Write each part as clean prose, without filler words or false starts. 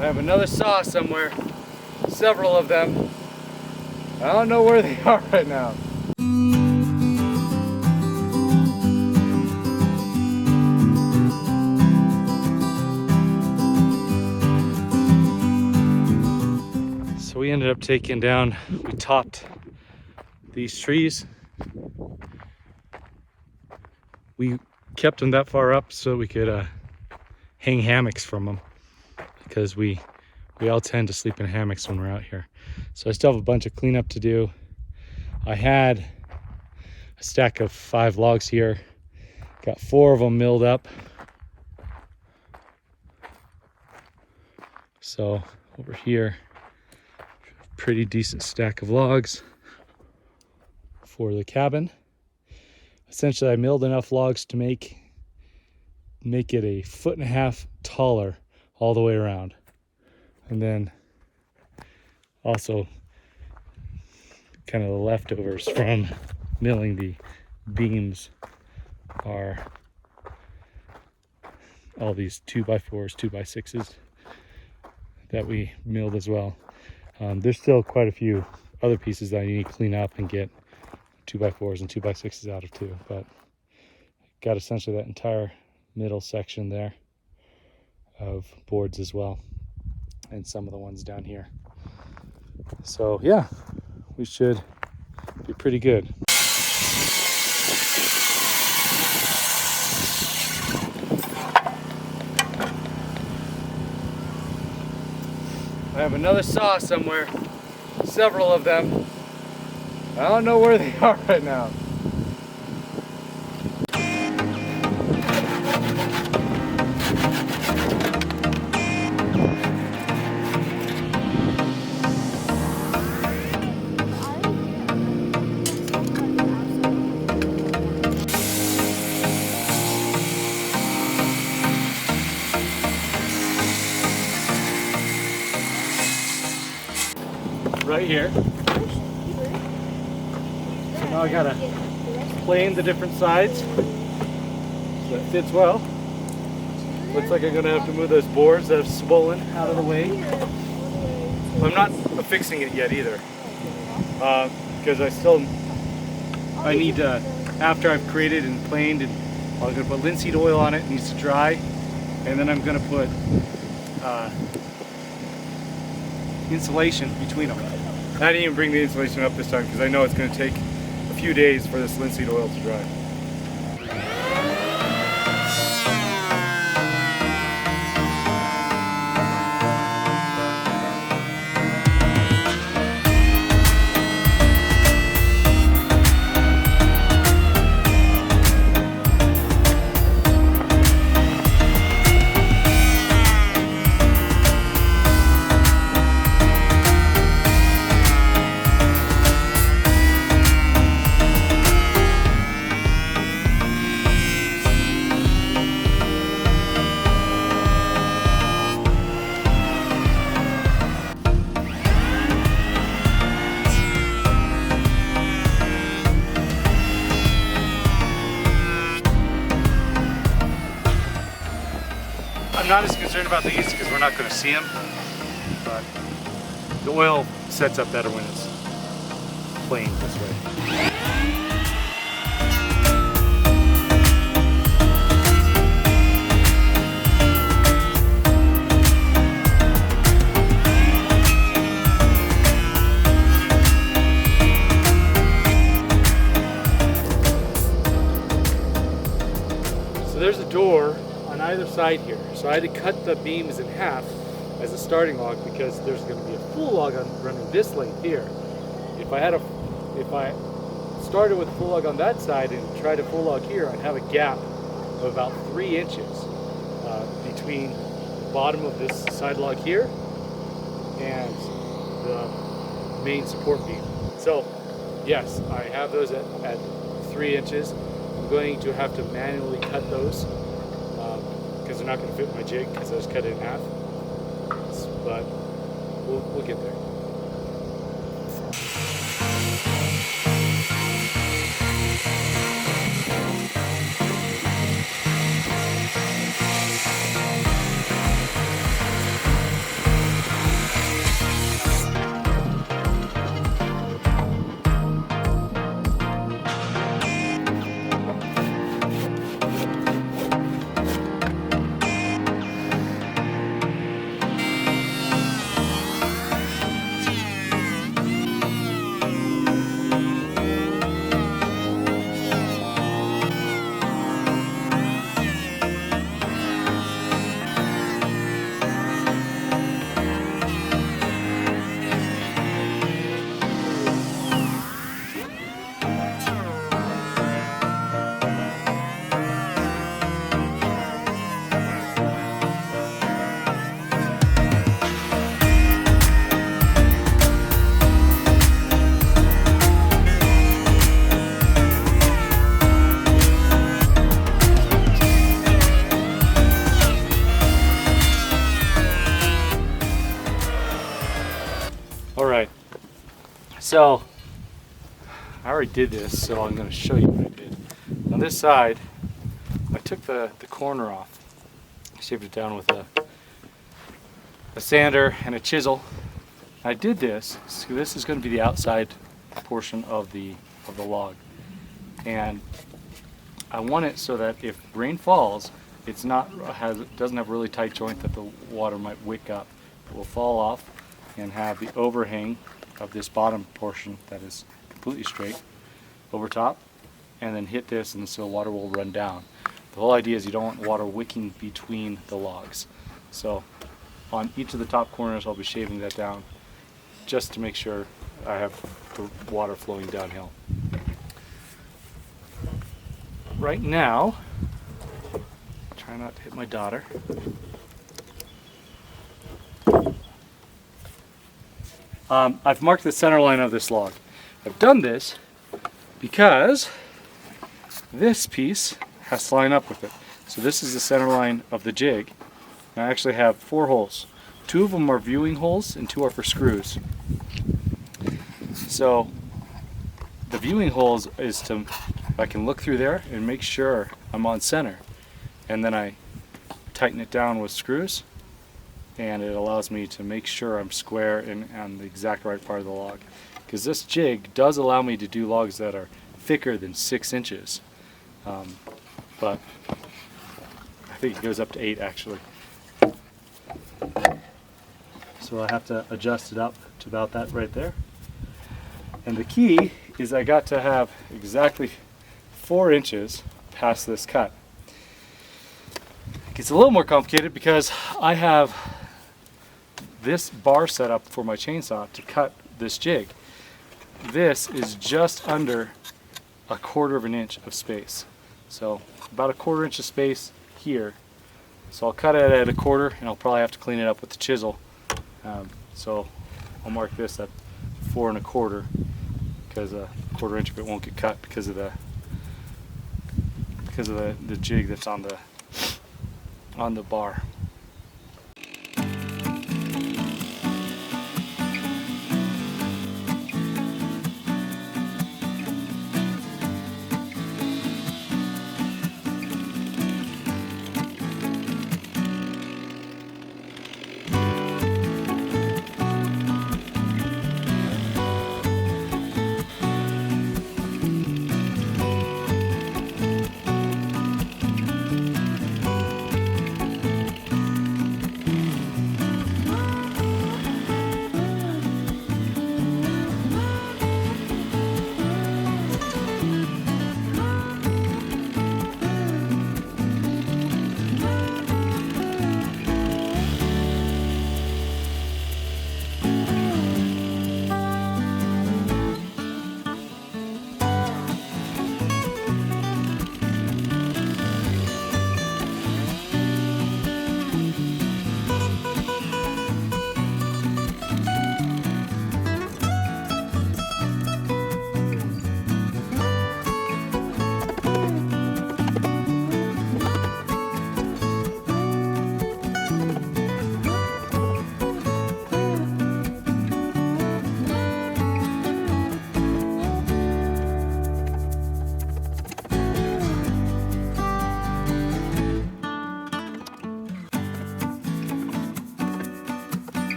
I have another saw somewhere, several of them. I don't know where they are right now. So we ended up taking down, we topped these trees. We kept them that far up so we could hang hammocks from them, because we all tend to sleep in hammocks when we're out here. So I still have a bunch of cleanup to do. I had a stack of 5 logs here, got 4 of them milled up. So over here, pretty decent stack of logs for the cabin. Essentially, I milled enough logs to make it a 1.5 feet taller all the way around. And then also kind of the leftovers from milling the beams are all these 2x4s, 2x6s that we milled as well. There's still quite a few other pieces that I need to clean up and get 2x4s and 2x6s out of too, but got essentially that entire middle section there of boards as well, and some of the ones down here. So yeah, we should be pretty good. I have another saw somewhere, several of them. I don't know where they are right now. Right here. So now I gotta plane the different sides so that fits well. Looks like I'm gonna have to move those boards that have swollen out of the way. I'm not affixing it yet either, because I need to, after I've created and planed, and I'm gonna put linseed oil on it. It needs to dry, and then I'm gonna put insulation between them. I didn't even bring the insulation up this time because I know it's going to take a few days for this linseed oil to dry. I'm not as concerned about these because we're not going to see them, but the oil sets up better when it's planed this way. So there's a door on either side here. So I had to cut the beams in half as a starting log because there's going to be a full log running this length here. If I started with a full log on that side and tried a full log here, I'd have a gap of about 3 inches between the bottom of this side log here and the main support beam. So yes, I have those at 3 inches. I'm going to have to manually cut those because they're not going to fit my jig because I just cut it in half. But we'll get there. So I already did this, so I'm going to show you what I did. On this side, I took the corner off, shaved it down with a sander and a chisel. I did this, so this is going to be the outside portion of the log, and I want it so that if rain falls, it doesn't have a really tight joint that the water might wick up. It will fall off and have the overhang of this bottom portion that is completely straight over top, and then hit this, and so water will run down. The whole idea is you don't want water wicking between the logs. So on each of the top corners I'll be shaving that down just to make sure I have the water flowing downhill. Right now, try not to hit my daughter. I've marked the center line of this log. I've done this because this piece has to line up with it. So this is the center line of the jig. I actually have 4 holes. 2 of them are viewing holes and 2 are for screws. So the viewing holes is to, I can look through there and make sure I'm on center, and then I tighten it down with screws, and it allows me to make sure I'm square and on the exact right part of the log. Because this jig does allow me to do logs that are thicker than 6 inches, but I think it goes up to 8 actually. So I have to adjust it up to about that right there. And the key is I got to have exactly 4 inches past this cut. It gets a little more complicated because I have this bar set up for my chainsaw to cut this jig. This is just under 1/4 of an inch of space. So about 1/4 inch of space here. So I'll cut it at 1/4, and I'll probably have to clean it up with the chisel. So I'll mark this at 4 1/4 because 1/4 inch of it won't get cut because of the jig that's on the bar.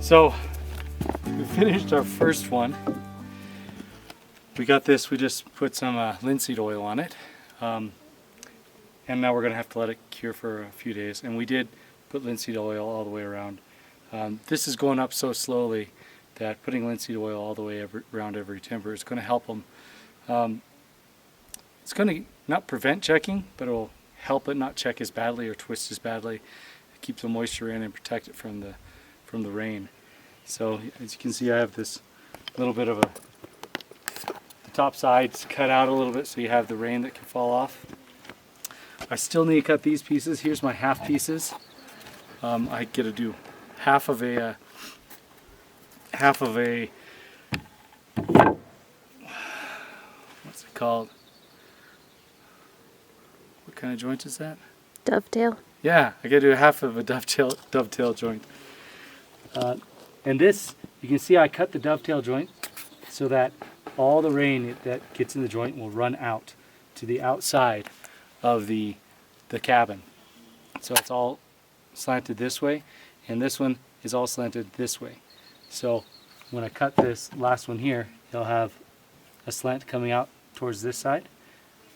So we finished our first one. We got this, we just put some linseed oil on it. And now we're going to have to let it cure for a few days. And we did put linseed oil all the way around. This is going up so slowly that putting linseed oil all the way around every timber is going to help them It's going to not prevent checking, but it will help it not check as badly or twist as badly. It keeps the moisture in and protect it from the rain. So as you can see, I have this little bit of the top side's cut out a little bit so you have the rain that can fall off. I still need to cut these pieces. Here's my half pieces. I get to do half of a what's it called? What kind of joint is that? Dovetail. Yeah, I get to do half of a dovetail joint. And this, you can see I cut the dovetail joint so that all the rain that gets in the joint will run out to the outside of the cabin. So it's all slanted this way, and this one is all slanted this way. So when I cut this last one here, it'll have a slant coming out towards this side,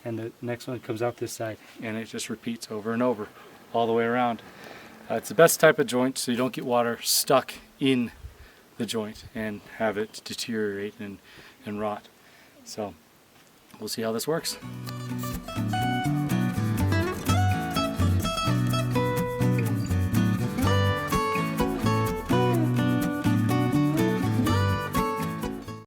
and the next one comes out this side, and it just repeats over and over all the way around. It's the best type of joint so you don't get water stuck in the joint and have it deteriorate and rot. So we'll see how this works.